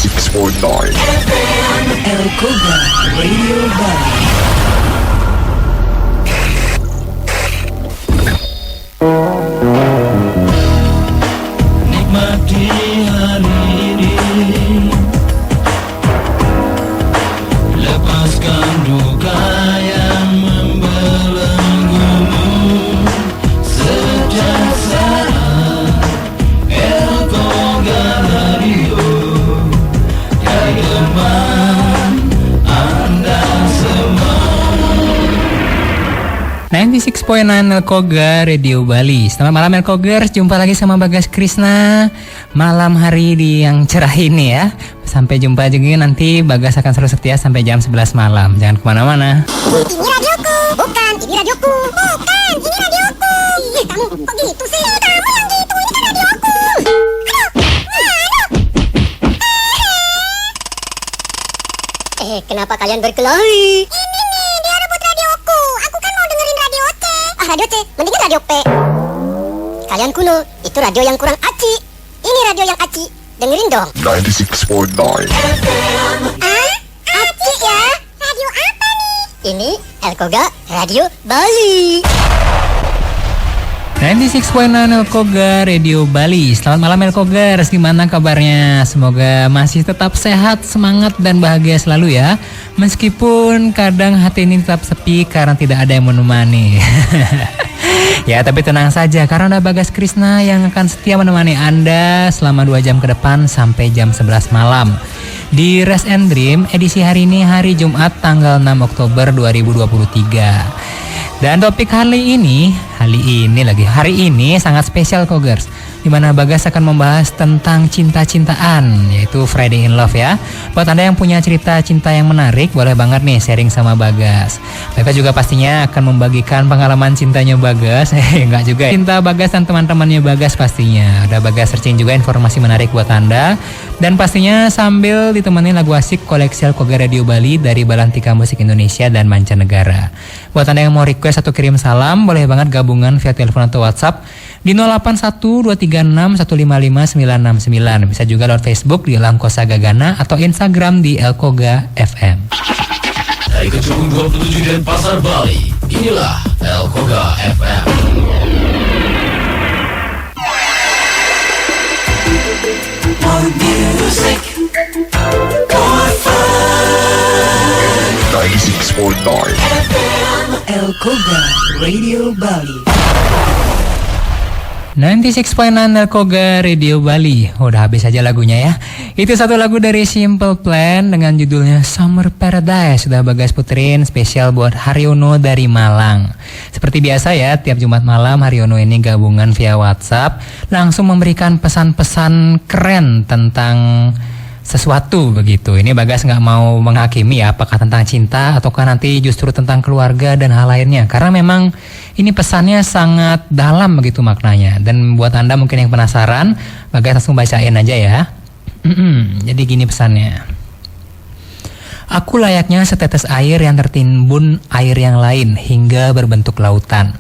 96.9 El Koga Radio Bali. Nikmati hari ini, lepaskan duka yang membelenggumu. Sejak saat El Koga Radio di depan Anda semua. 96.9 El Koga Radio Bali. Selamat malam El Kogers, jumpa lagi sama Bagas Krisna malam hari di yang cerah ini ya. Sampai jumpa juga nanti, Bagas akan selalu setia sampai jam 11 malam. Jangan kemana-mana. Ini radioku, bukan ini radioku, bukan ini radioku. Ih, kamu kok gitu sih? Kamu yang gitu, ini kan radioku. Kenapa kalian berkelahi? Ini nih, dia rebut radioku. Aku kan mau dengerin radio C. Radio C, mendingan radio P. Kalian kuno, itu radio yang kurang aci. Ini radio yang aci, dengerin dong. 96.9 Aci ya? Radio apa nih? Ini El Koga Radio Bali. 96.9 El Koga Radio Bali. Selamat malam El Kogers, gimana kabarnya? Semoga masih tetap sehat, semangat dan bahagia selalu ya. Meskipun kadang hati ini tetap sepi karena tidak ada yang menemani. Ya tapi tenang saja karena ada Bagas Krisna yang akan setia menemani Anda selama 2 jam ke depan sampai jam 11 malam. Di Rest and Dream edisi hari ini, hari Jumat tanggal 6 Oktober 2023. Dan topik hari ini sangat spesial Kogers, di mana Bagas akan membahas tentang cinta-cintaan, yaitu Friday in Love ya. Buat Anda yang punya cerita cinta yang menarik, boleh banget nih sharing sama Bagas. Bagas juga pastinya akan membagikan pengalaman cintanya Bagas. Enggak juga, cinta Bagas dan teman-temannya Bagas pastinya. Ada Bagas searching juga informasi menarik buat Anda. Dan pastinya sambil ditemani lagu asik koleksi El Koga Radio Bali dari Balantika Musik Indonesia dan mancanegara. Buat Anda yang mau request atau kirim salam, boleh banget gabungan via telepon atau WhatsApp di 081236155969. Bisa juga lewat Facebook di Langkosa Gagana atau Instagram di El Koga FM. Dari Kecubung 27 dan Pasar Bali, inilah El Koga FM. More music, more fun. 96.9 El Koga Radio Bali. 96.9 El Koga Radio Bali. Udah habis aja lagunya ya. Itu satu lagu dari Simple Plan dengan judulnya Summer Paradise. Sudah Bagas puterin spesial buat Haryono dari Malang. Seperti biasa ya, tiap Jumat malam Haryono ini gabungan via WhatsApp langsung memberikan pesan-pesan keren tentang sesuatu begitu. Ini Bagas nggak mau menghakimi ya, apakah tentang cinta ataukah nanti justru tentang keluarga dan hal lainnya. Karena memang ini pesannya sangat dalam begitu maknanya. Dan buat Anda mungkin yang penasaran, Bagas langsung bacain aja ya. Jadi gini pesannya. Aku layaknya setetes air yang tertimbun air yang lain hingga berbentuk lautan.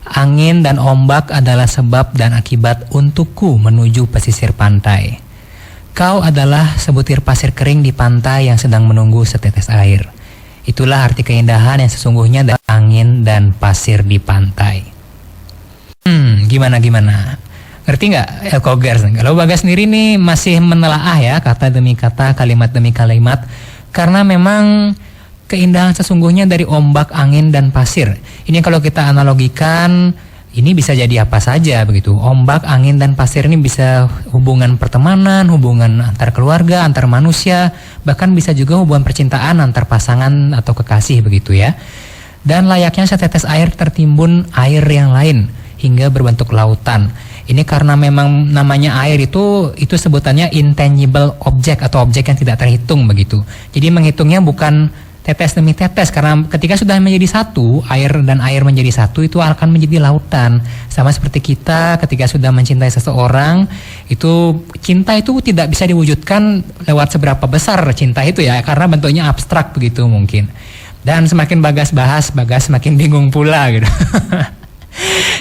Angin dan ombak adalah sebab dan akibat untukku menuju pesisir pantai. Kau adalah sebutir pasir kering di pantai yang sedang menunggu setetes air. Itulah arti keindahan yang sesungguhnya dari angin dan pasir di pantai. Gimana? Ngerti nggak El Kogers? Kalau Bagas sendiri nih masih menelaah ya kata demi kata, kalimat demi kalimat. Karena memang keindahan sesungguhnya dari ombak, angin, dan pasir. Ini kalau kita analogikan, ini bisa jadi apa saja begitu. Ombak, angin, dan pasir ini bisa hubungan pertemanan, hubungan antar keluarga, antar manusia, bahkan bisa juga hubungan percintaan antar pasangan atau kekasih begitu ya. Dan layaknya setetes air tertimbun air yang lain hingga berbentuk lautan. Ini karena memang namanya air itu sebutannya intangible object atau objek yang tidak terhitung begitu. Jadi menghitungnya bukan tetes demi tetes, karena ketika sudah menjadi satu, air dan air menjadi satu, itu akan menjadi lautan. Sama seperti kita ketika sudah mencintai seseorang, itu cinta itu tidak bisa diwujudkan lewat seberapa besar cinta itu ya, karena bentuknya abstrak begitu mungkin. Dan semakin Bagas bahas, Bagas semakin bingung pula gitu.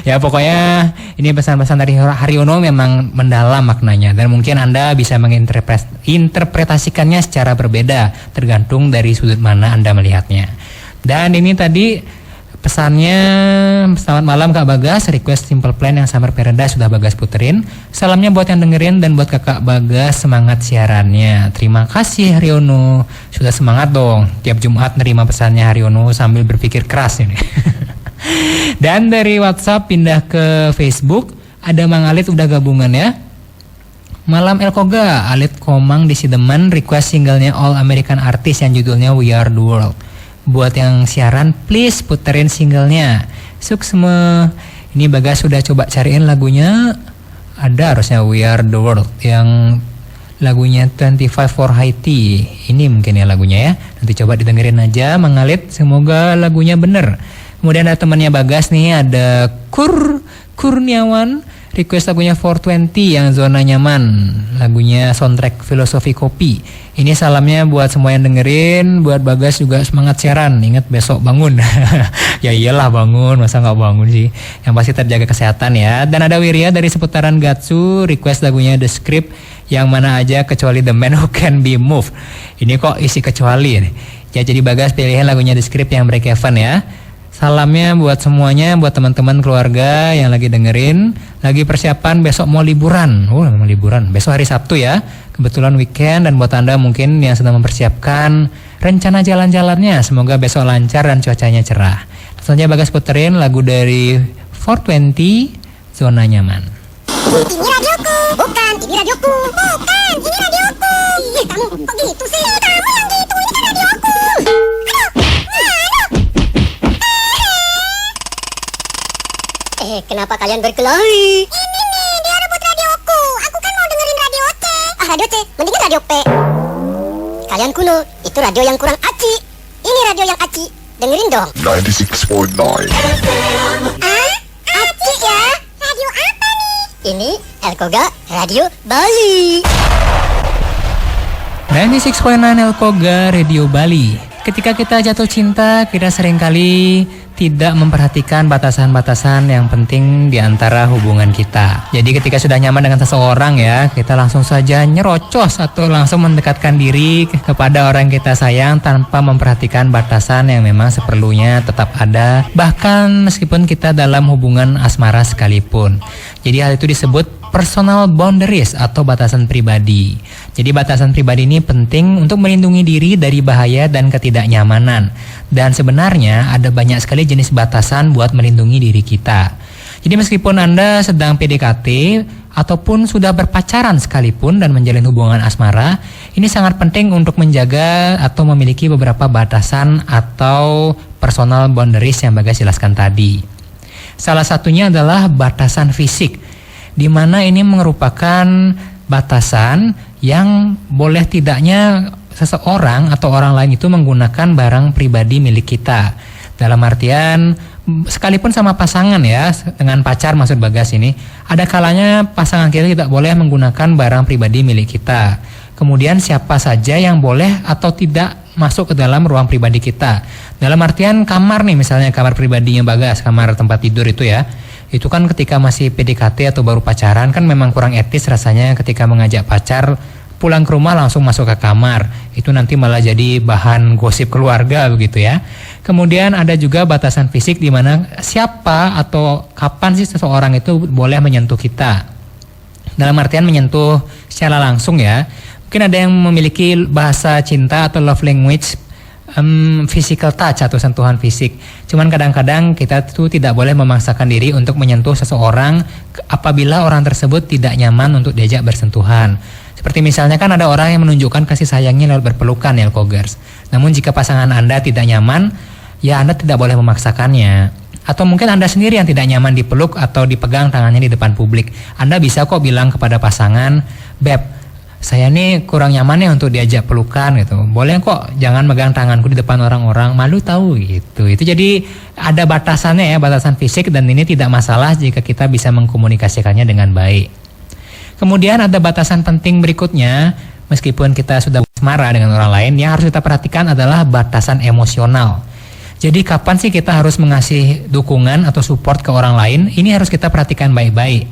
Ya pokoknya ini pesan-pesan dari Haryono memang mendalam maknanya dan mungkin Anda bisa menginterpretasikannya secara berbeda tergantung dari sudut mana Anda melihatnya. Dan ini tadi pesannya, selamat malam Kak Bagas, request Simple Plan yang Summer Paradise sudah Bagas puterin. Salamnya buat yang dengerin dan buat Kakak Bagas, semangat siarannya. Terima kasih Haryono, sudah semangat dong tiap Jumat nerima pesannya Haryono sambil berpikir keras ini. Dan dari WhatsApp pindah ke Facebook, ada Mang Alit udah gabungan ya. Malam Elkoga, Alit Komang di Sidemen request singlenya All American Artist yang judulnya We Are The World. Buat yang siaran, please puterin singlenya. Suksma. Ini Bagas sudah coba cariin lagunya. Ada harusnya We Are The World yang lagunya 25 for Haiti. Ini mungkin ya lagunya ya. Nanti coba didengerin aja Mang Alit, semoga lagunya bener. Kemudian ada temannya Bagas nih, ada Kurniawan request lagunya 420 yang Zona Nyaman, lagunya soundtrack Filosofi Kopi. Ini salamnya buat semua yang dengerin, buat Bagas juga semangat siaran, ingat besok bangun. Ya iyalah bangun, masa nggak bangun sih. Yang pasti terjaga kesehatan ya. Dan ada Wirya dari seputaran Gatsu request lagunya The Script yang mana aja kecuali The Man Who Can Be Moved. Ini kok isi kecuali nih. Ya jadi Bagas pilihan lagunya The Script yang Break Even ya. Salamnya buat semuanya, buat teman-teman keluarga yang lagi dengerin, lagi persiapan besok mau liburan. Oh, memang liburan. Besok hari Sabtu ya. Kebetulan weekend, dan buat Anda mungkin yang sedang mempersiapkan rencana jalan-jalannya, semoga besok lancar dan cuacanya cerah. Selanjutnya Bagas puterin lagu dari 420, Zona Nyaman. Ini radioku. Bukan, ini radioku. Bukan, ini radioku. Ih, kamu kok gitu sih? Kamu yang gitu, ini kan radioku. Kenapa kalian berkelahi? Ini nih, dia rebut radioku. Aku kan mau dengerin radio C. Radio C, mendingan radio P. Kalian kuno, itu radio yang kurang aci. Ini radio yang aci, dengerin dong. 96.9 Aci ya? Radio apa nih? Ini Elkoga Radio Bali. 96.9 Elkoga Radio Bali. Ketika kita jatuh cinta, kita seringkali tidak memperhatikan batasan-batasan yang penting di antara hubungan kita. Jadi ketika sudah nyaman dengan seseorang ya, kita langsung saja nyerocos atau langsung mendekatkan diri kepada orang yang kita sayang tanpa memperhatikan batasan yang memang seperlunya tetap ada, bahkan meskipun kita dalam hubungan asmara sekalipun. Jadi hal itu disebut personal boundaries atau batasan pribadi. Jadi batasan pribadi ini penting untuk melindungi diri dari bahaya dan ketidaknyamanan. Dan sebenarnya ada banyak sekali jenis batasan buat melindungi diri kita. Jadi meskipun Anda sedang PDKT ataupun sudah berpacaran sekalipun dan menjalin hubungan asmara, ini sangat penting untuk menjaga atau memiliki beberapa batasan atau personal boundaries yang Bagas jelaskan tadi. Salah satunya adalah batasan fisik, di mana ini merupakan batasan yang boleh tidaknya seseorang atau orang lain itu menggunakan barang pribadi milik kita. Dalam artian sekalipun sama pasangan ya, dengan pacar maksud Bagas ini, ada kalanya pasangan kita tidak boleh menggunakan barang pribadi milik kita. Kemudian siapa saja yang boleh atau tidak masuk ke dalam ruang pribadi kita. Dalam artian kamar nih, misalnya kamar pribadinya Bagas, kamar tempat tidur itu ya. Itu kan ketika masih PDKT atau baru pacaran kan memang kurang etis rasanya ketika mengajak pacar pulang ke rumah langsung masuk ke kamar. Itu nanti malah jadi bahan gosip keluarga begitu ya. Kemudian ada juga batasan fisik di mana siapa atau kapan sih seseorang itu boleh menyentuh kita. Dalam artian menyentuh secara langsung ya. Mungkin ada yang memiliki bahasa cinta atau love language physical touch atau sentuhan fisik. Cuman kadang-kadang kita tuh tidak boleh memaksakan diri untuk menyentuh seseorang apabila orang tersebut tidak nyaman untuk diajak bersentuhan. Seperti misalnya kan ada orang yang menunjukkan kasih sayangnya lewat berpelukan ya Elkogers. Namun jika pasangan Anda tidak nyaman, ya Anda tidak boleh memaksakannya. Atau mungkin Anda sendiri yang tidak nyaman dipeluk atau dipegang tangannya di depan publik. Anda bisa kok bilang kepada pasangan, "Beb, saya nih kurang nyaman ya untuk diajak pelukan gitu. Boleh kok jangan megang tanganku di depan orang-orang, malu tahu gitu." Itu jadi ada batasannya ya, batasan fisik, dan ini tidak masalah jika kita bisa mengkomunikasikannya dengan baik. Kemudian ada batasan penting berikutnya, meskipun kita sudah asmara dengan orang lain, yang harus kita perhatikan adalah batasan emosional. Jadi kapan sih kita harus mengasih dukungan atau support ke orang lain? Ini harus kita perhatikan baik-baik.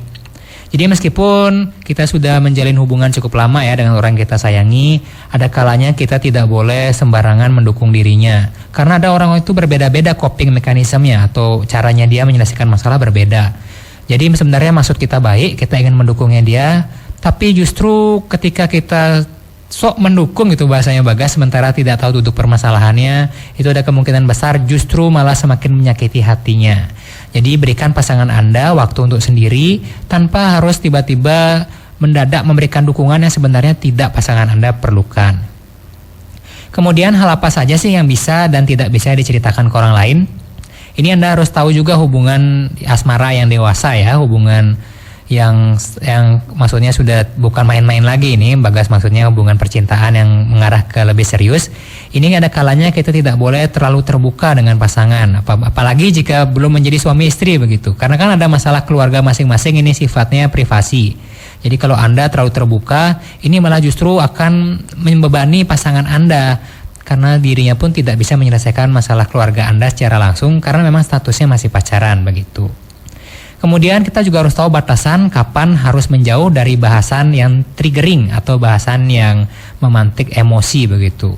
Jadi meskipun kita sudah menjalin hubungan cukup lama ya dengan orang yang kita sayangi, ada kalanya kita tidak boleh sembarangan mendukung dirinya. Karena ada orang itu berbeda-beda coping mekanismenya atau caranya dia menyelesaikan masalah berbeda. Jadi sebenarnya maksud kita baik, kita ingin mendukungnya dia, tapi justru ketika kita sok mendukung gitu bahasanya Bagas, sementara tidak tahu duduk permasalahannya, itu ada kemungkinan besar justru malah semakin menyakiti hatinya. Jadi berikan pasangan Anda waktu untuk sendiri tanpa harus tiba-tiba mendadak memberikan dukungan yang sebenarnya tidak pasangan Anda perlukan. Kemudian hal apa saja sih yang bisa dan tidak bisa diceritakan ke orang lain? Ini Anda harus tahu juga hubungan asmara yang dewasa ya, hubungan yang maksudnya sudah bukan main-main lagi ini, Bagas maksudnya hubungan percintaan yang mengarah ke lebih serius. Ini ada kalanya kita tidak boleh terlalu terbuka dengan pasangan, apalagi jika belum menjadi suami istri begitu. Karena kan ada masalah keluarga masing-masing, ini sifatnya privasi. Jadi kalau Anda terlalu terbuka, ini malah justru akan membebani pasangan Anda, karena dirinya pun tidak bisa menyelesaikan masalah keluarga Anda secara langsung karena memang statusnya masih pacaran begitu. Kemudian kita juga harus tahu batasan kapan harus menjauh dari bahasan yang triggering atau bahasan yang memantik emosi begitu.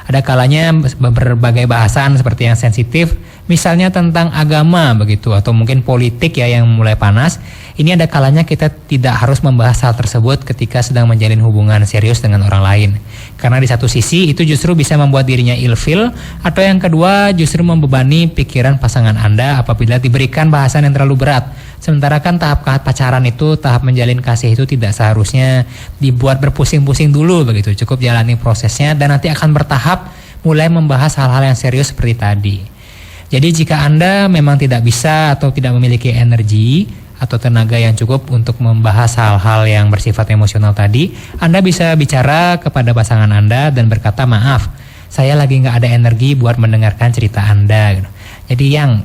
Ada kalanya berbagai bahasan seperti yang sensitif, misalnya tentang agama begitu, atau mungkin politik ya yang mulai panas. Ini ada kalanya kita tidak harus membahas hal tersebut ketika sedang menjalin hubungan serius dengan orang lain. Karena di satu sisi itu justru bisa membuat dirinya ilfil, atau yang kedua justru membebani pikiran pasangan Anda apabila diberikan bahasan yang terlalu berat. Sementara kan tahap pacaran itu, tahap menjalin kasih itu tidak seharusnya dibuat berpusing-pusing dulu begitu. Cukup jalani prosesnya dan nanti akan bertahap mulai membahas hal-hal yang serius seperti tadi. Jadi jika Anda memang tidak bisa atau tidak memiliki energi atau tenaga yang cukup untuk membahas hal-hal yang bersifat emosional tadi, Anda bisa bicara kepada pasangan Anda dan berkata, maaf, saya lagi nggak ada energi buat mendengarkan cerita Anda. Jadi yang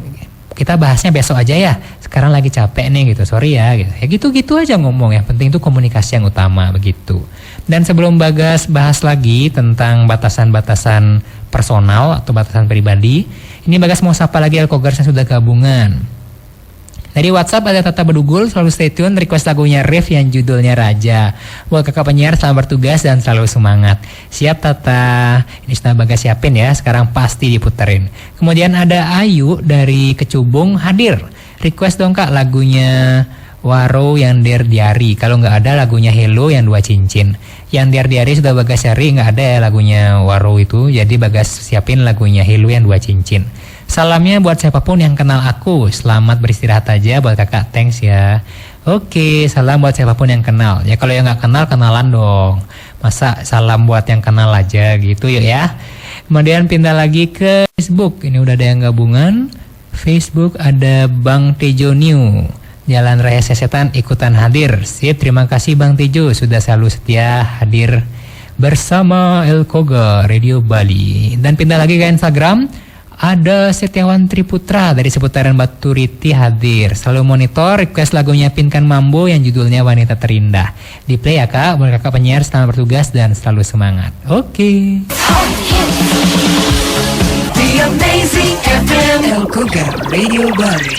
kita bahasnya besok aja ya, sekarang lagi capek nih gitu, sorry ya gitu. Ya gitu-gitu aja ngomong, yang penting itu komunikasi yang utama begitu. Dan sebelum Bagas bahas lagi tentang batasan-batasan personal atau batasan pribadi, ini Bagas mau sapa lagi Elkogers yang sudah gabungan. Dari WhatsApp ada Tata Bedugul, selalu stay tune, request lagunya Rif yang judulnya Raja. Buat kakak penyiar selamat bertugas dan selalu semangat. Siap Tata, ini sudah Bagas siapin ya, sekarang pasti diputerin. Kemudian ada Ayu dari Kecubung hadir, request dong kak lagunya Waro yang Der Diari. Kalau nggak ada lagunya Hello yang 2 cincin. Yang Der Diari sudah Bagas cari, nggak ada ya lagunya Waro itu, jadi Bagas siapin lagunya Hello yang 2 cincin. Salamnya buat siapapun yang kenal aku, selamat beristirahat aja buat kakak, thanks ya. Oke, salam buat siapapun yang kenal. Ya kalau yang nggak kenal, kenalan dong. Masa salam buat yang kenal aja gitu yuk ya. Kemudian pindah lagi ke Facebook. Ini udah ada yang gabungan. Facebook ada Bang Tejo New, Jalan Raya Sesetan ikutan hadir. Sip, terima kasih Bang Tejo sudah selalu setia hadir bersama Elkoga Radio Bali. Dan pindah lagi ke Instagram. Ada Setiawan Triputra dari seputaran Batu Riti hadir. Selalu monitor request lagunya Pinkan Mambo yang judulnya Wanita Terindah. Di play ya kak, buat kakak penyiar selamat bertugas dan selalu semangat. Oke. The Amazing FM Elkoga Radio Bali.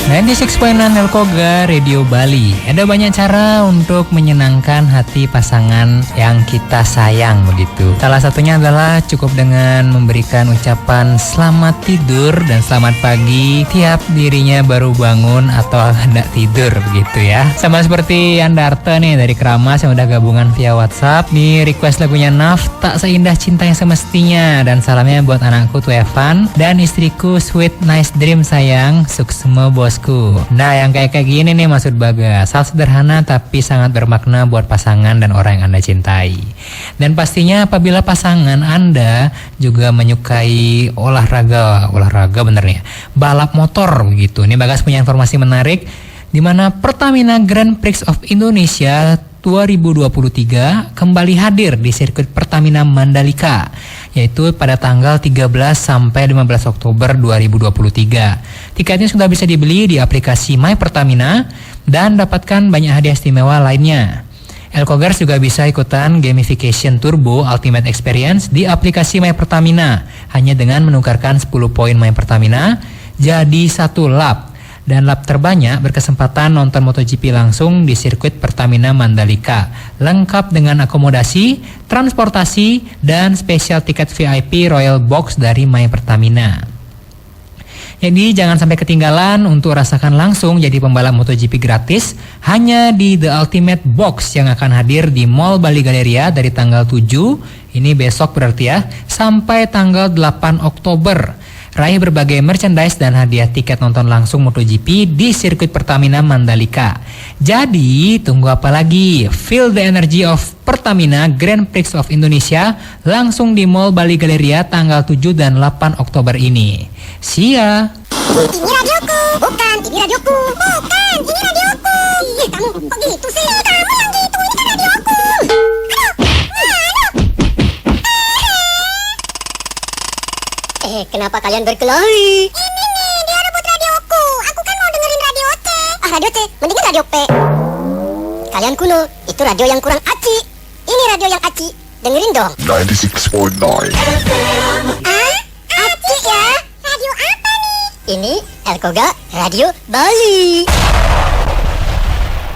96.9 Elkoga Radio Bali. Ada banyak cara untuk menyenangkan hati pasangan yang kita sayang begitu. Salah satunya adalah cukup dengan memberikan ucapan selamat tidur dan selamat pagi tiap dirinya baru bangun atau hendak tidur begitu ya. Sama seperti Andarte nih dari Keramas yang udah gabungan via WhatsApp. Nih request lagunya Naf, Tak Seindah Cinta Yang Semestinya. Dan salamnya buat anakku tuh Evan dan istriku Sweet Nice Dream sayang. Suksema bos. Nah yang kayak gini nih maksud Bagas, hal sederhana tapi sangat bermakna buat pasangan dan orang yang Anda cintai. Dan pastinya apabila pasangan Anda juga menyukai olahraga bener nih, balap motor begitu. Ini Bagas punya informasi menarik di mana Pertamina Grand Prix of Indonesia 2023 kembali hadir di sirkuit Pertamina Mandalika, yaitu pada tanggal 13 sampai 15 Oktober 2023. Tiketnya sudah bisa dibeli di aplikasi My Pertamina dan dapatkan banyak hadiah istimewa lainnya. Elkogers juga bisa ikutan gamification turbo ultimate experience di aplikasi My Pertamina hanya dengan menukarkan 10 poin My Pertamina jadi 1 lap. Dan lap terbanyak berkesempatan nonton MotoGP langsung di sirkuit Pertamina Mandalika, lengkap dengan akomodasi, transportasi, dan spesial tiket VIP Royal Box dari My Pertamina. Jadi jangan sampai ketinggalan untuk rasakan langsung jadi pembalap MotoGP gratis hanya di The Ultimate Box yang akan hadir di Mall Bali Galleria dari tanggal 7, ini besok berarti ya, sampai tanggal 8 Oktober. Raih berbagai merchandise dan hadiah tiket nonton langsung MotoGP di sirkuit Pertamina Mandalika. Jadi, tunggu apa lagi? Feel the energy of Pertamina Grand Prix of Indonesia langsung di Mall Bali Galleria tanggal 7 dan 8 Oktober ini. See ya! Ini radioku, bukan, ini radioku, bukan, ini radioku. Ih, kamu kok gitu sih? Kamu yang gitu, ini kan radioku. Kenapa kalian berkelahi? Ini nih, dia rebut radioku. Aku kan mau dengerin radio C. Radio C, mendingan radio P. Kalian kuno, itu radio yang kurang aci. Ini radio yang aci, dengerin dong. 96.9 Aci ya? Radio apa nih? Ini Elkoga Radio Bali.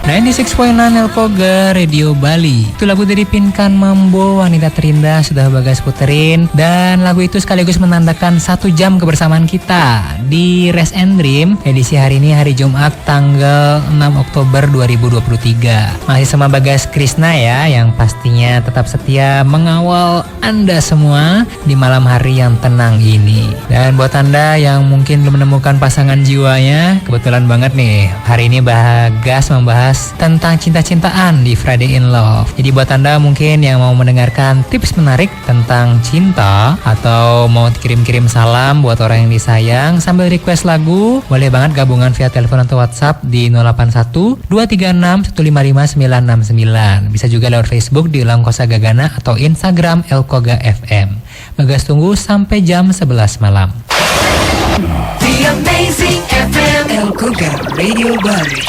96.9 Elkoga Radio Bali. Itu lagu dari Pinkan Mambo, Wanita Terindah sudah Bagas puterin. Dan lagu itu sekaligus menandakan 1 jam kebersamaan kita di Rest and Dream edisi hari ini, hari Jumat tanggal 6 Oktober 2023. Masih sama Bagas Krisna ya, yang pastinya tetap setia mengawal Anda semua di malam hari yang tenang ini. Dan buat Anda yang mungkin belum menemukan pasangan jiwanya, kebetulan banget nih, hari ini Bagas membahas tentang cinta-cintaan di Friday in Love. Jadi buat Anda mungkin yang mau mendengarkan tips menarik tentang cinta atau mau kirim-kirim salam buat orang yang disayang sambil request lagu, boleh banget gabungan via telepon atau WhatsApp di 081 236 155 969. Bisa juga lewat Facebook di Langkosa Gagana atau Instagram Elkoga FM. Bagas tunggu sampai jam 11 malam. The Amazing FM Elkoga Radio Bali.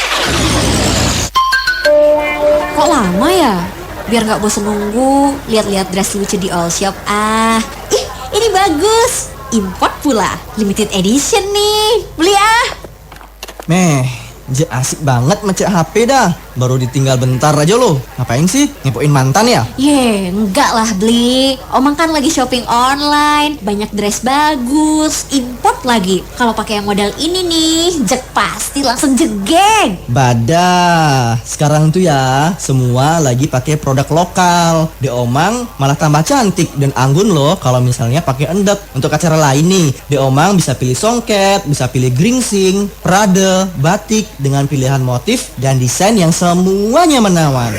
Kok lama ya? Biar gak bosen nunggu, lihat-lihat dress lucu di All Shop. Ih, ini bagus. Import pula, limited edition nih. Beli ah. Asik banget macet HP dah. Baru ditinggal bentar aja lo. Ngapain sih? Ngepoin mantan ya? Enggak lah Bli. Omang kan lagi shopping online, banyak dress bagus, import lagi. Kalau pakai yang model ini nih, pasti langsung jegeng. Badah. Sekarang tuh ya, semua lagi pakai produk lokal. Di Omang malah tambah cantik dan anggun loh kalau misalnya pakai endek. Untuk acara lain nih, di Omang bisa pilih songket, bisa pilih gringsing, prade, batik dengan pilihan motif dan desain yang semuanya menawan.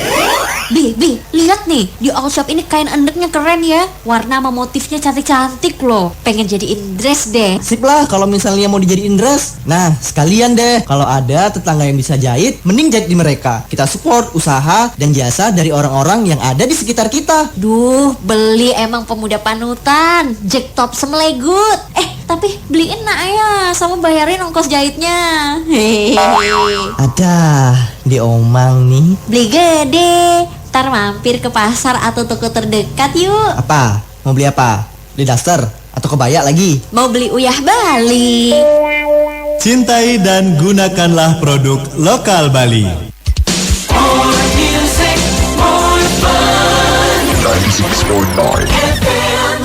Bi, lihat nih, di All Shop ini kain endeknya keren ya. Warna sama motifnya cantik-cantik loh. Pengen jadiin dress deh. Sip lah kalau misalnya mau dijadiin dress. Nah, sekalian deh, kalau ada tetangga yang bisa jahit, mending jahit di mereka. Kita support usaha dan jasa dari orang-orang yang ada di sekitar kita. Duh, Beli emang pemuda panutan. Jack Top semelegut. Tapi beliin nak ya, sama bayarin ongkos jahitnya. Ada di Omang nih. Beli gede. Ntar mampir ke pasar atau toko terdekat yuk. Apa? Mau beli apa? Beli daster? Atau kebaya lagi? Mau beli uyah Bali. Cintai dan gunakanlah produk lokal Bali. More music, more fun. 96.9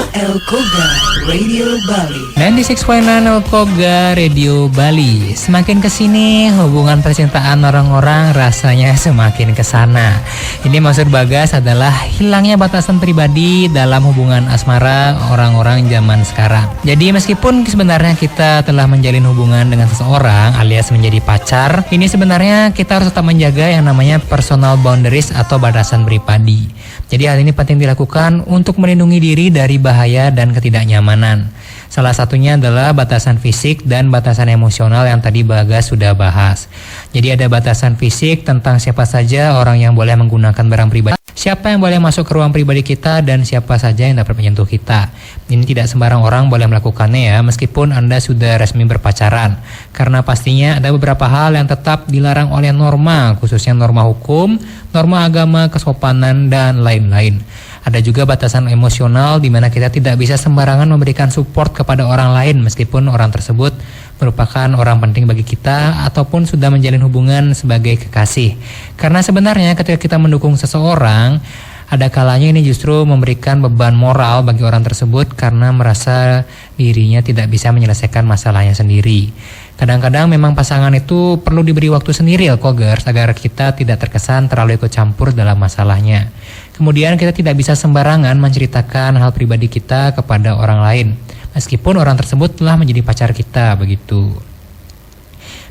Elkoga Radio Bali. 96.9 Elkoga Radio Bali. Semakin kesini hubungan percintaan orang-orang rasanya semakin kesana. Ini maksud Bagas adalah hilangnya batasan pribadi dalam hubungan asmara orang-orang zaman sekarang. Jadi meskipun sebenarnya kita telah menjalin hubungan dengan seseorang alias menjadi pacar, ini sebenarnya kita harus tetap menjaga yang namanya personal boundaries atau batasan pribadi. Jadi hal ini penting dilakukan untuk melindungi diri dari bahaya dan ketidaknyamanan. Salah satunya adalah batasan fisik dan batasan emosional yang tadi Bagas sudah bahas. Jadi ada batasan fisik tentang siapa saja orang yang boleh menggunakan barang pribadi. Siapa yang boleh masuk ke ruang pribadi kita dan siapa saja yang dapat menyentuh kita. Ini tidak sembarang orang boleh melakukannya ya, meskipun Anda sudah resmi berpacaran. Karena pastinya ada beberapa hal yang tetap dilarang oleh norma, khususnya norma hukum, norma agama, kesopanan, dan lain-lain. Ada juga batasan emosional di mana kita tidak bisa sembarangan memberikan support kepada orang lain meskipun orang tersebut merupakan orang penting bagi kita ataupun sudah menjalin hubungan sebagai kekasih. Karena sebenarnya ketika kita mendukung seseorang, ada kalanya ini justru memberikan beban moral bagi orang tersebut karena merasa dirinya tidak bisa menyelesaikan masalahnya sendiri. Kadang-kadang memang pasangan itu perlu diberi waktu sendiri Elkogers agar kita tidak terkesan terlalu ikut campur dalam masalahnya. Kemudian kita tidak bisa sembarangan menceritakan hal pribadi kita kepada orang lain, meskipun orang tersebut telah menjadi pacar kita begitu.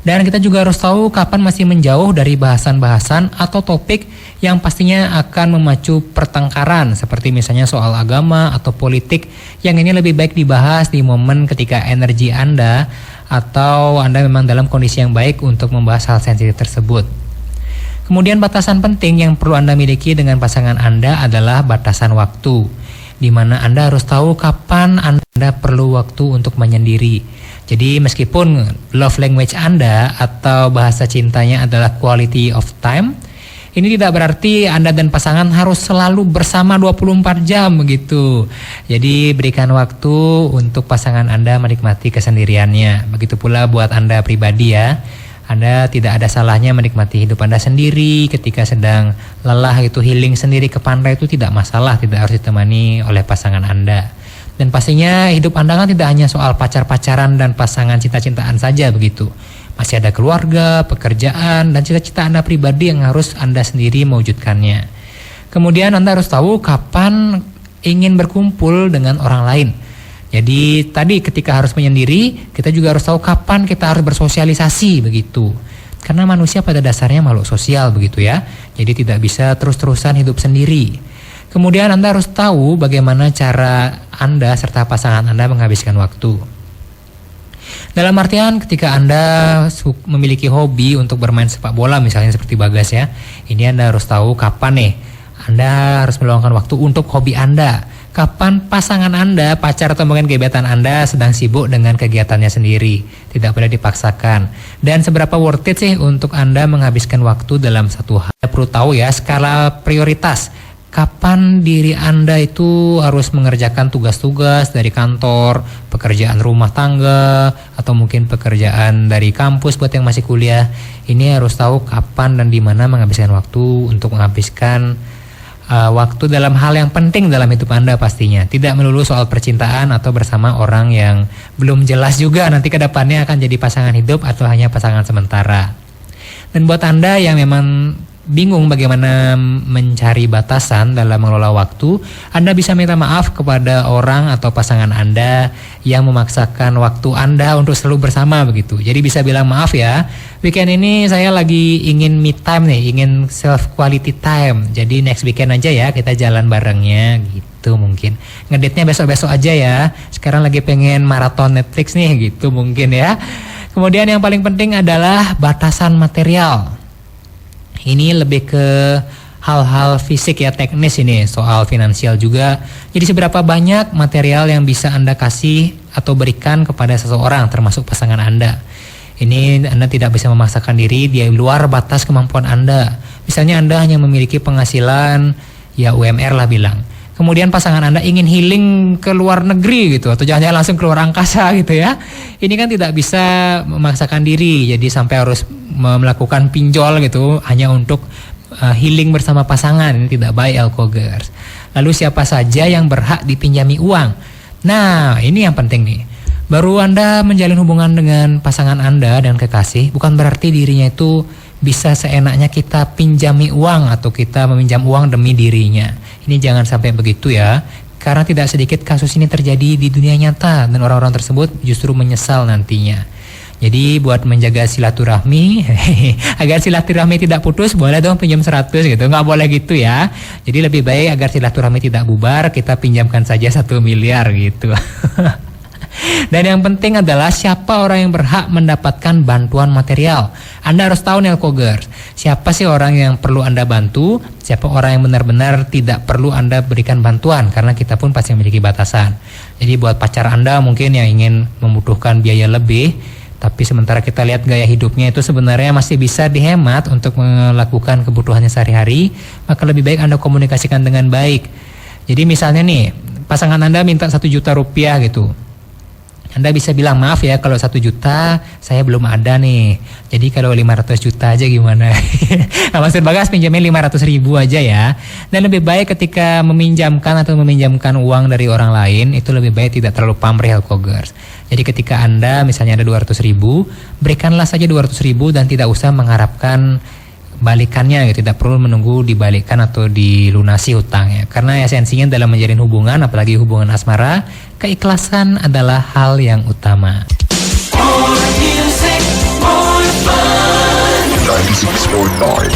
Dan kita juga harus tahu kapan masih menjauh dari bahasan-bahasan atau topik yang pastinya akan memacu pertengkaran, seperti misalnya soal agama atau politik, yang ini lebih baik dibahas di momen ketika energi Anda atau Anda memang dalam kondisi yang baik untuk membahas hal sensitif tersebut. Kemudian batasan penting yang perlu Anda miliki dengan pasangan Anda adalah batasan waktu, di mana Anda harus tahu kapan Anda perlu waktu untuk menyendiri. Jadi meskipun love language Anda atau bahasa cintanya adalah quality of time, ini tidak berarti Anda dan pasangan harus selalu bersama 24 jam begitu. Jadi berikan waktu untuk pasangan Anda menikmati kesendiriannya. Begitu pula buat Anda pribadi ya. Anda tidak ada salahnya menikmati hidup Anda sendiri ketika sedang lelah, itu healing sendiri ke pantai itu tidak masalah, tidak harus ditemani oleh pasangan Anda. Dan pastinya hidup Anda kan tidak hanya soal pacar-pacaran dan pasangan cinta-cintaan saja begitu. Masih ada keluarga, pekerjaan, dan cita-cita Anda pribadi yang harus Anda sendiri mewujudkannya. Kemudian Anda harus tahu kapan ingin berkumpul dengan orang lain. Jadi tadi ketika harus menyendiri, kita juga harus tahu kapan kita harus bersosialisasi begitu. Karena manusia pada dasarnya makhluk sosial begitu ya. Jadi tidak bisa terus-terusan hidup sendiri. Kemudian Anda harus tahu bagaimana cara Anda serta pasangan Anda menghabiskan waktu. Dalam artian ketika Anda memiliki hobi untuk bermain sepak bola misalnya seperti Bagas ya, ini Anda harus tahu kapan nih Anda harus meluangkan waktu untuk hobi Anda. Kapan pasangan Anda, pacar atau mungkin gebetan Anda sedang sibuk dengan kegiatannya sendiri. Tidak boleh dipaksakan. Dan seberapa worth it sih untuk Anda menghabiskan waktu dalam satu hal. Anda perlu tahu ya skala prioritas. Kapan diri Anda itu harus mengerjakan tugas-tugas dari kantor, pekerjaan rumah tangga, atau mungkin pekerjaan dari kampus buat yang masih kuliah. Ini harus tahu kapan dan di mana menghabiskan waktu untuk menghabiskan waktu dalam hal yang penting dalam hidup Anda pastinya. Tidak melulu soal percintaan atau bersama orang yang belum jelas juga nanti ke depannya akan jadi pasangan hidup atau hanya pasangan sementara. Dan buat Anda yang memang bingung bagaimana mencari batasan dalam mengelola waktu, Anda bisa minta maaf kepada orang atau pasangan Anda yang memaksakan waktu Anda untuk selalu bersama begitu. Jadi bisa bilang maaf ya, weekend ini saya lagi ingin me time nih, ingin self quality time. Jadi next weekend aja ya kita jalan barengnya gitu mungkin. Ngedate-nya besok-besok aja ya. Sekarang lagi pengen maraton Netflix nih gitu mungkin ya. Kemudian yang paling penting adalah batasan material. Ini lebih ke hal-hal fisik ya, teknis ini, soal finansial juga. Jadi seberapa banyak material yang bisa Anda kasih atau berikan kepada seseorang termasuk pasangan Anda. Ini Anda tidak bisa memaksakan diri di luar batas kemampuan Anda. Misalnya Anda hanya memiliki penghasilan ya UMR lah bilang. Kemudian pasangan Anda ingin healing ke luar negeri gitu, atau jangan-jangan langsung keluar angkasa gitu ya. Ini kan tidak bisa memaksakan diri, jadi sampai harus melakukan pinjol gitu hanya untuk healing bersama pasangan. Ini tidak baik Elkogers. Lalu siapa saja yang berhak dipinjami uang? Nah ini yang penting nih. Baru Anda menjalin hubungan dengan pasangan Anda dan kekasih, bukan berarti dirinya itu bisa seenaknya kita pinjami uang atau kita meminjam uang demi dirinya. Ini jangan sampai begitu ya. Karena tidak sedikit kasus ini terjadi di dunia nyata dan orang-orang tersebut justru menyesal nantinya. Jadi buat menjaga silaturahmi agar silaturahmi tidak putus, boleh dong pinjam 100 gitu. Nggak boleh gitu ya. Jadi lebih baik agar silaturahmi tidak bubar, kita pinjamkan saja 1 miliar gitu. Dan yang penting adalah siapa orang yang berhak mendapatkan bantuan material. Anda harus tahu nih Elkogers, siapa sih orang yang perlu Anda bantu, siapa orang yang benar-benar tidak perlu Anda berikan bantuan, karena kita pun pasti memiliki batasan. Jadi buat pacar Anda mungkin yang ingin membutuhkan biaya lebih, tapi sementara kita lihat gaya hidupnya itu sebenarnya masih bisa dihemat untuk melakukan kebutuhannya sehari-hari, maka lebih baik Anda komunikasikan dengan baik. Jadi misalnya nih, pasangan Anda minta 1 juta rupiah gitu. Anda bisa bilang, maaf ya kalau 1 juta saya belum ada nih. Jadi kalau 500 juta aja gimana? Nah, maksud Bagas pinjamin 500 ribu aja ya. Dan lebih baik ketika meminjamkan uang dari orang lain, itu lebih baik tidak terlalu pamrih Elkogers. Jadi ketika Anda misalnya ada 200 ribu, berikanlah saja 200 ribu dan tidak usah mengharapkan balikannya gitu, tidak perlu menunggu dibalikan atau dilunasi hutangnya. Karena esensinya dalam menjalin hubungan, apalagi hubungan asmara, keikhlasan adalah hal yang utama. More music, more fun. 96.9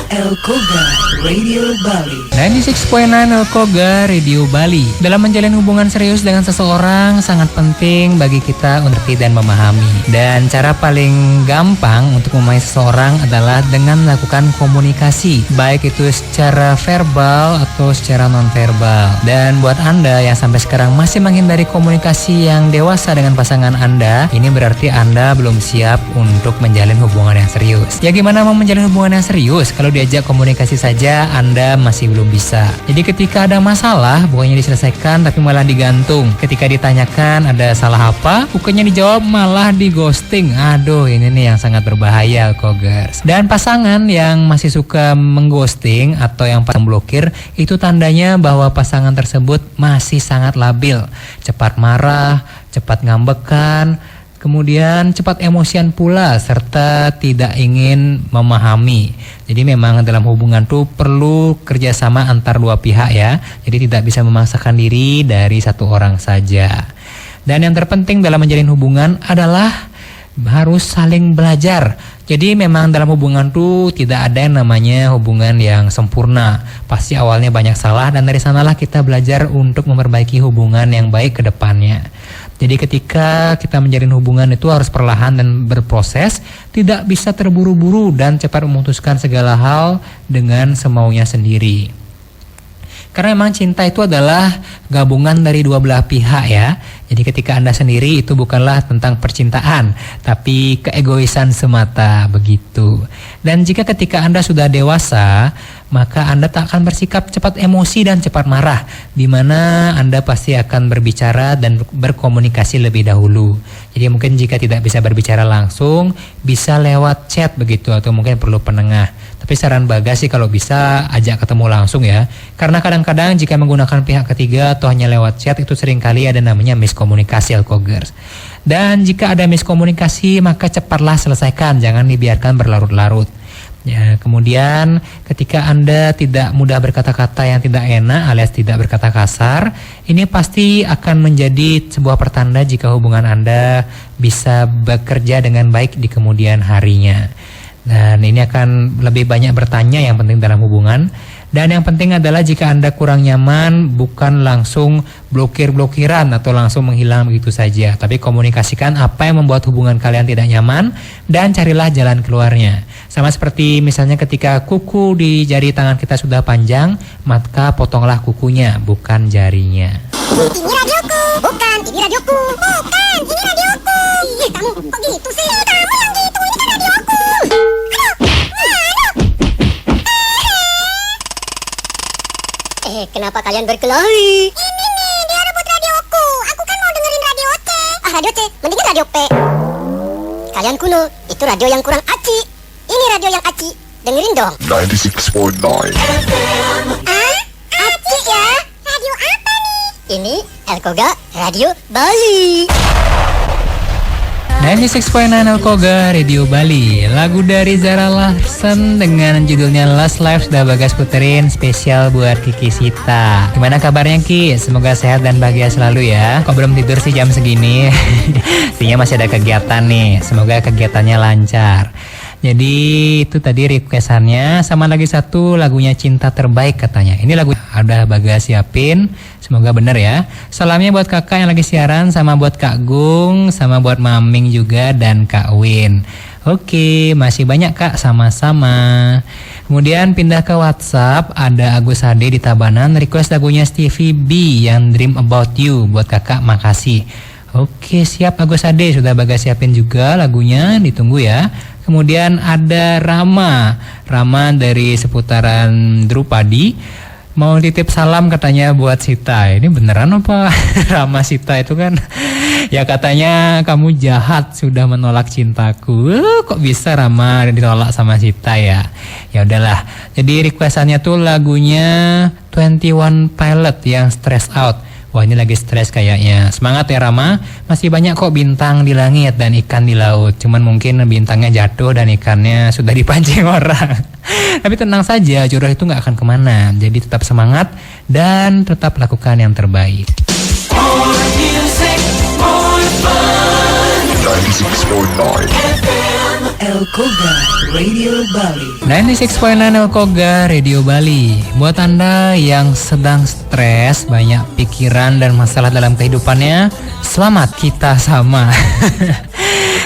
Elkoga Radio Bali. 96.9 Elkoga Radio Bali. Dalam menjalin hubungan serius dengan seseorang sangat penting bagi kita untuk mengerti dan memahami. Dan cara paling gampang untuk memahami seseorang adalah dengan melakukan komunikasi, baik itu secara verbal atau secara nonverbal. Dan buat Anda yang sampai sekarang masih menghindari komunikasi yang dewasa dengan pasangan Anda, ini berarti Anda belum siap untuk menjalin hubungan yang serius. Ya gimana mau menjalin hubungan yang serius kalau diajak komunikasi saja Anda masih belum bisa. Jadi ketika ada masalah bukannya diselesaikan tapi malah digantung. Ketika ditanyakan ada salah apa, bukannya dijawab malah di ghosting. Aduh, ini nih yang sangat berbahaya Elkogers. Dan pasangan yang masih suka mengghosting atau yang pasang blokir, itu tandanya bahwa pasangan tersebut masih sangat labil, cepat marah, cepat ngambekan, kemudian cepat emosian pula, serta tidak ingin memahami. Jadi memang dalam hubungan tuh perlu kerjasama antar dua pihak ya. Jadi tidak bisa memaksakan diri dari satu orang saja. Dan yang terpenting dalam menjalin hubungan adalah harus saling belajar. Jadi memang dalam hubungan tuh tidak ada yang namanya hubungan yang sempurna. Pasti awalnya banyak salah dan dari sanalah kita belajar untuk memperbaiki hubungan yang baik ke depannya. Jadi ketika kita menjalin hubungan itu harus perlahan dan berproses, tidak bisa terburu-buru dan cepat memutuskan segala hal dengan semaunya sendiri. Karena memang cinta itu adalah gabungan dari dua belah pihak ya. Jadi ketika Anda sendiri itu bukanlah tentang percintaan, tapi keegoisan semata begitu. Dan jika ketika Anda sudah dewasa, maka Anda tak akan bersikap cepat emosi dan cepat marah, di mana Anda pasti akan berbicara dan berkomunikasi lebih dahulu. Jadi mungkin jika tidak bisa berbicara langsung, bisa lewat chat begitu atau mungkin perlu penengah. Tapi saran Bagas sih kalau bisa ajak ketemu langsung ya. Karena kadang-kadang jika menggunakan pihak ketiga atau hanya lewat chat itu seringkali ada namanya miskomunikasi Elkogers. Dan jika ada miskomunikasi maka cepatlah selesaikan, jangan dibiarkan berlarut-larut. Ya, kemudian ketika Anda tidak mudah berkata-kata yang tidak enak alias tidak berkata kasar, ini pasti akan menjadi sebuah pertanda jika hubungan Anda bisa bekerja dengan baik di kemudian harinya. Dan ini akan lebih banyak bertanya yang penting dalam hubungan. Dan yang penting adalah jika Anda kurang nyaman, bukan langsung blokir-blokiran atau langsung menghilang begitu saja. Tapi komunikasikan apa yang membuat hubungan kalian tidak nyaman dan carilah jalan keluarnya. Sama seperti misalnya ketika kuku di jari tangan kita sudah panjang, maka potonglah kukunya, bukan jarinya. Ini radioku, bukan ini radioku, bukan ini radioku. Ih, kamu kok gitu sih? Kamu yang gitu, ini kan radioku. Kenapa kalian berkelahi? Ini nih, dia rebut radioku. Aku kan mau dengerin radio C. Ah, radio C, mendingan radio P. Kalian kuno, itu radio yang kurang aci. Ini radio yang aci, dengerin dong. 96.9 Ah, aci ya? Radio apa nih? Ini Elkoga Radio Bali. 96.9 Elkoga Radio Bali. Lagu dari Zara Larsson dengan judulnya Last Life sudah Bagas puterin spesial buat Kiki Sita. Gimana kabarnya Ki? Semoga sehat dan bahagia selalu ya. Kok belum tidur sih jam segini? Artinya masih ada kegiatan nih. Semoga kegiatannya lancar. Jadi itu tadi requestannya. Sama lagi satu lagunya Cinta Terbaik katanya. Ini lagu udah Bagas siapin. Semoga bener ya. Salamnya buat kakak yang lagi siaran, sama buat Kak Gung, sama buat Maming juga, dan Kak Win. Oke, masih banyak Kak, sama-sama. Kemudian pindah ke WhatsApp, ada Agus Hade di Tabanan request lagunya Stevie B yang Dream About You. Buat kakak, makasih. Oke, siap Agus Hade, sudah Bagas siapin juga lagunya, ditunggu ya. Kemudian ada Rama dari seputaran Drupadi. Mau titip salam katanya buat Sita. Ini beneran apa? Rama Sita itu kan ya katanya kamu jahat sudah menolak cintaku. Kok bisa Rama ditolak sama Sita ya? Ya udahlah. Jadi requestannya tuh lagunya 21 Pilot yang Stress Out. Wah, ini lagi stres kayaknya. Semangat ya Rama. Masih banyak kok bintang di langit dan ikan di laut. Cuman mungkin bintangnya jatuh dan ikannya sudah dipancing orang. Tapi tenang saja, jodoh itu gak akan kemana. Jadi tetap semangat dan tetap lakukan yang terbaik. 96.9 El Koga Radio Bali. 96.9 El Koga Radio Bali. Buat Anda yang sedang stres, banyak pikiran dan masalah dalam kehidupannya, selamat, kita sama.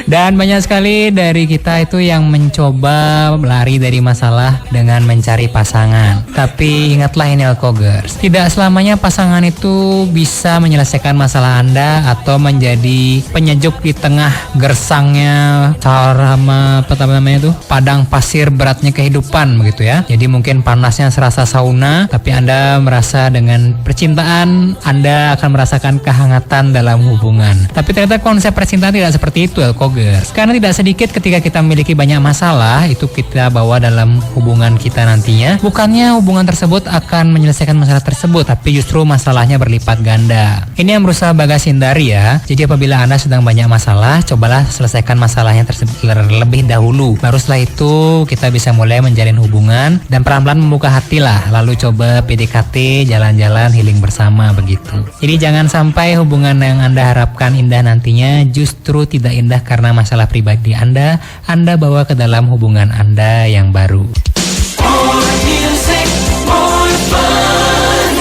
Dan banyak sekali dari kita itu yang mencoba lari dari masalah dengan mencari pasangan. Tapi ingatlah ini Elkogers, tidak selamanya pasangan itu bisa menyelesaikan masalah Anda atau menjadi penyejuk di tengah gersangnya sama apa namanya itu padang pasir beratnya kehidupan begitu ya. Jadi mungkin panasnya serasa sauna, tapi Anda merasa dengan percintaan Anda akan merasakan kehangatan dalam hubungan. Tapi ternyata konsep percintaan tidak seperti itu Elkogers. Karena tidak sedikit ketika kita memiliki banyak masalah itu kita bawa dalam hubungan kita nantinya. Bukannya hubungan tersebut akan menyelesaikan masalah tersebut, tapi justru masalahnya berlipat ganda. Ini yang berusaha Bagas hindari ya. Jadi apabila Anda sedang banyak masalah, cobalah selesaikan masalahnya terlebih dahulu. Baru setelah itu kita bisa mulai menjalin hubungan dan pelan-pelan membuka hati lah. Lalu coba PDKT, jalan-jalan, healing bersama begitu. Jadi jangan sampai hubungan yang Anda harapkan indah nantinya justru tidak indah karena masalah pribadi Anda bawa ke dalam hubungan Anda yang baru.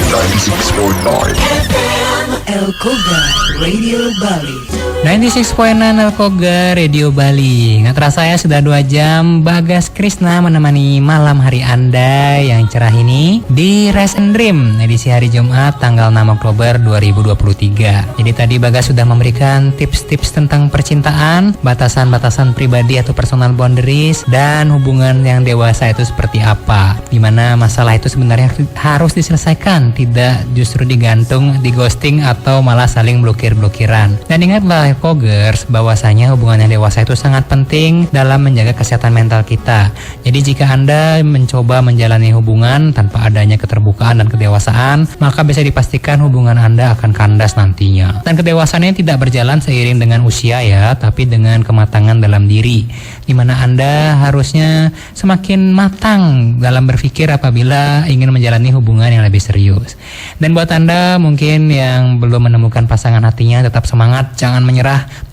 96.9 El Koga Radio Bali. 96.9 El Koga Radio Bali. Nggak terasa ya sudah 2 jam Bagas Krisna menemani malam hari Anda yang cerah ini di Rest and Dream edisi hari Jumat tanggal 6 Oktober 2023. Jadi tadi Bagas sudah memberikan tips-tips tentang percintaan, batasan-batasan pribadi atau personal boundaries, dan hubungan yang dewasa itu seperti apa. Dimana masalah itu sebenarnya harus diselesaikan, tidak justru digantung, ghosting atau malah saling blokir-blokiran. Dan ingatlah Kogers, bahwasanya hubungan yang dewasa itu sangat penting dalam menjaga kesehatan mental kita. Jadi jika Anda mencoba menjalani hubungan tanpa adanya keterbukaan dan kedewasaan, maka bisa dipastikan hubungan Anda akan kandas nantinya. Dan kedewasaannya tidak berjalan seiring dengan usia ya, tapi dengan kematangan dalam diri, di mana Anda harusnya semakin matang dalam berpikir apabila ingin menjalani hubungan yang lebih serius. Dan buat Anda mungkin yang belum menemukan pasangan hatinya, tetap semangat, jangan menyerah,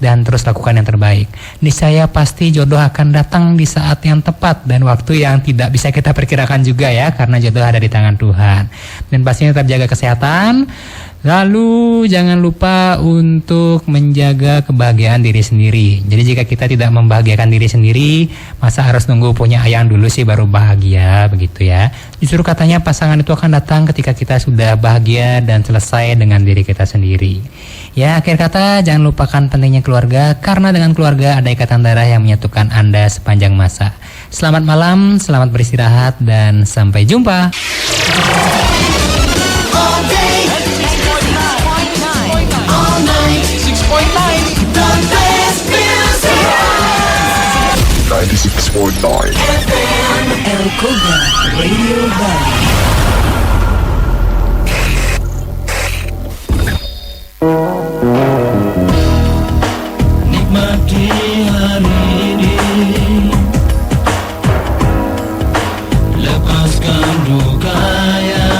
dan terus lakukan yang terbaik. Niscaya pasti jodoh akan datang di saat yang tepat dan waktu yang tidak bisa kita perkirakan juga ya, karena jodoh ada di tangan Tuhan. Dan pastinya tetap jaga kesehatan. Lalu jangan lupa untuk menjaga kebahagiaan diri sendiri. Jadi jika kita tidak membahagiakan diri sendiri, masa harus nunggu punya ayang dulu sih baru bahagia begitu ya. Justru katanya pasangan itu akan datang ketika kita sudah bahagia dan selesai dengan diri kita sendiri. Ya, akhir kata jangan lupakan pentingnya keluarga, karena dengan keluarga ada ikatan darah yang menyatukan Anda sepanjang masa. Selamat malam, selamat beristirahat, dan sampai jumpa. All day, 96.9, the best music. 96.9 El Koga Radio Bali. Nikmati hari ini, lepaskan duka yang